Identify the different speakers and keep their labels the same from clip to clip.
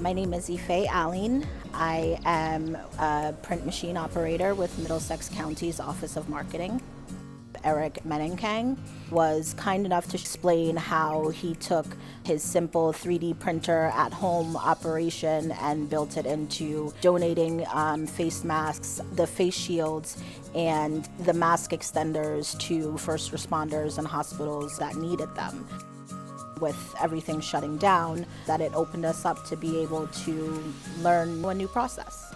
Speaker 1: My name is Ife Allen. I am a print machine operator with Middlesex County's Office of Marketing. Eric Menenkang was kind enough to explain how he took his simple 3D printer at home operation and built it into donating face masks, the face shields, and the mask extenders to first responders and hospitals that needed them. With everything shutting down, that it opened us up to be able to learn a new process.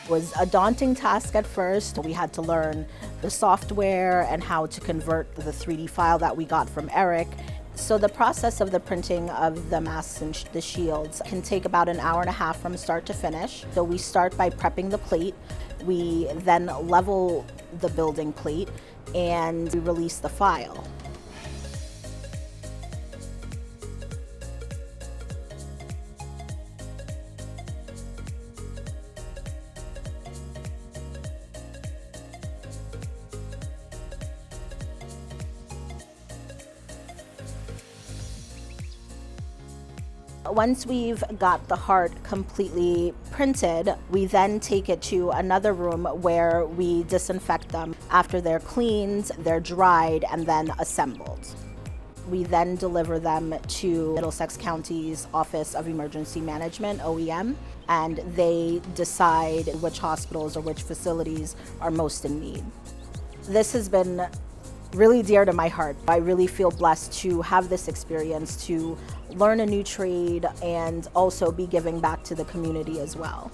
Speaker 1: It was a daunting task at first. We had to learn the software and how to convert the 3D file that we got from Eric. So the process of the printing of the masks and the shields can take about an hour and a half from start to finish. So we start by prepping the plate. We then level the building plate and we release the file. Once we've got the heart completely printed, we then take it to another room where we disinfect them. After they're cleaned, they're dried, and then assembled. We then deliver them to Middlesex County's Office of Emergency Management, OEM, and they decide which hospitals or which facilities are most in need. This has been really dear to my heart. I really feel blessed to have this experience, to learn a new trade and also be giving back to the community as well.